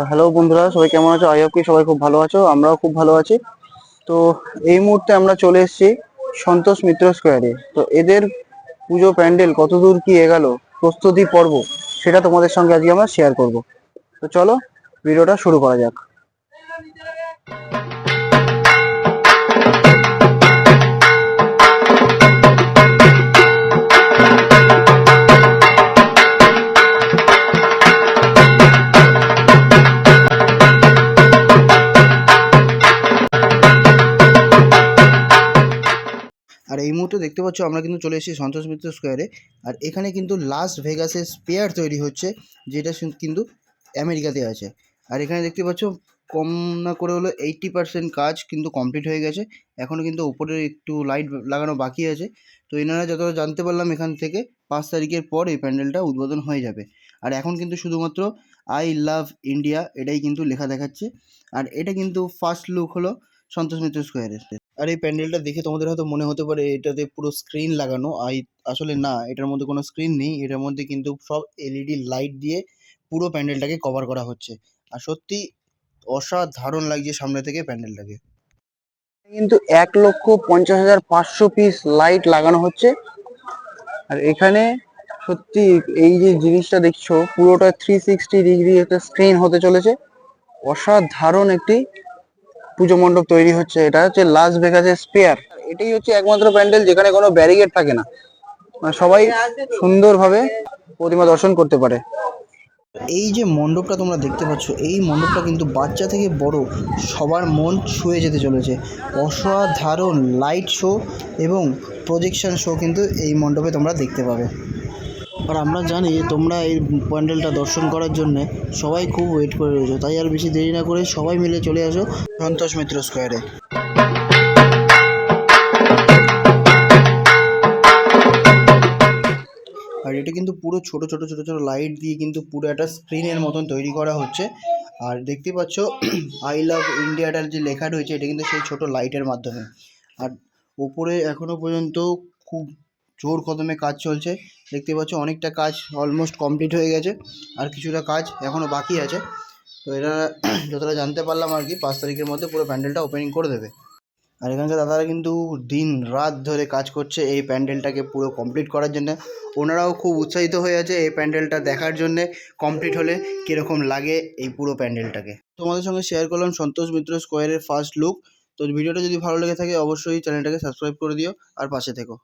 Hello বন্ধুরা, সবাই কেমন আছো? আই হোপ কি সবাই খুব ভালো আছো। আমরাও খুব ভালো আছি। তো এই মুহূর্তে আমরা চলে এসেছি সন্তোষ মিত্র স্কোয়ারে। তো এদের পুজো প্যান্ডেল কতদূর কি এগালো, প্রস্তুতি পর্ব, সেটা তোমাদের সঙ্গে আজকে আমরা শেয়ার করব। তো চলো ভিডিওটা শুরু করা যাক। আর এই মুহূর্তে দেখতে পাচ্ছ আমরা কিন্তু চলে এসেছি সন্তোষ মিত্র স্কোয়ারে। আর এখানে কিন্তু লাস ভেগাসের স্পেয়ার তৈরি হচ্ছে, যেটা কিন্তু আমেরিকাতে আছে। আর এখানে দেখতে পাচ্ছ কম না করে হলো 80% কাজ কিন্তু কমপ্লিট হয়ে গেছে। এখনও কিন্তু উপরে একটু লাইট লাগানো বাকি আছে। তো এনারা যতটা জানতে পারলাম এখান থেকে 5 তারিখের পর এই প্যান্ডেলটা উদ্বোধন হয়ে যাবে। আর এখন কিন্তু শুধুমাত্র আই লাভ ইন্ডিয়া এটাই কিন্তু লেখা দেখাচ্ছে। আর এটা কিন্তু ফার্স্ট লুক হলো সন্তোষ মিত্র স্কোয়ারের। আর এই প্যান্ডেলটা দেখে তোমাদের হয়তো মনে হতে পারে এটাতে পুরো স্ক্রিন লাগানো। আসলে না, এটার মধ্যে কোনো স্ক্রিন নেই। এটার মধ্যে কিন্তু সব এলইডি লাইট দিয়ে পুরো প্যান্ডেলটাকে কভার করা হচ্ছে। আর সত্যি অসাধারণ লাগছে সামনে থেকে প্যান্ডেলটাকে। কিন্তু 1,50,500 পিস লাইট লাগানো হচ্ছে। আর এখানে সত্যি এই যে জিনিসটা দেখছো পুরোটা 360 ডিগ্রি একটা স্ক্রিন হতে চলেছে। অসাধারণ একটি পুজো মণ্ডপ তৈরি হচ্ছে। এটা হচ্ছে লাস ভেগাসের স্পেয়ার। এটাই হচ্ছে একমাত্র প্যান্ডেল যেখানে কোনো ব্যারিকেড থাকে না, মানে সবাই সুন্দরভাবে প্রতিমা দর্শন করতে পারে। এই যে মণ্ডপটা তোমরা দেখতে পাচ্ছ, এই মণ্ডপটা কিন্তু বাচ্চা থেকে বড় সবার মন ছুঁয়ে যেতে চলেছে। অসাধারণ লাইট শো এবং প্রজেকশন শো কিন্তু এই মণ্ডপে তোমরা দেখতে পাবে। আর আমরা জানি তোমরা এই প্যান্ডেলটা দর্শন করার জন্যে সবাই খুব ওয়েট করে রয়েছো, তাই আর বেশি দেরি না করে সবাই মিলে চলে আসো সন্তোষ মিত্র স্কোয়ারে। আর এটা কিন্তু পুরো ছোট ছোট ছোট ছোট লাইট দিয়ে কিন্তু পুরো একটা স্ক্রিনের মতন তৈরি করা হচ্ছে। আর দেখতে পাচ্ছ আই লাভ ইন্ডিয়াটার যে লেখা রয়েছে এটা কিন্তু সেই ছোট লাইটের মাধ্যমে। আর উপরে এখনো পর্যন্ত খুব জোর কদমে কাজ চলছে। দেখতে পাচ্ছ অনেকটা কাজ অলমোস্ট কমপ্লিট হয়ে গেছে, আর কিছুটা কাজ এখনও বাকি আছে। তো এরা যতটা জানতে পারলাম আর কি 5 তারিখের মধ্যে পুরো প্যান্ডেলটা ওপেনিং করে দেবে। আর এখানকার দাদারা কিন্তু দিন রাত ধরে কাজ করছে এই প্যান্ডেলটাকে পুরো কমপ্লিট করার জন্য। ওনারাও খুব উৎসাহিত হয়ে আছে এই প্যান্ডেলটা দেখার জন্যে, কমপ্লিট হলে কীরকম লাগে এই পুরো প্যান্ডেলটাকে। তোমাদের সঙ্গে শেয়ার করলাম সন্তোষ মিত্র স্কোয়ারের ফার্স্ট লুক। তো ভিডিওটা যদি ভালো লেগে থাকে অবশ্যই চ্যানেলটাকে সাবস্ক্রাইব করে দিও আর পাশে থেকো।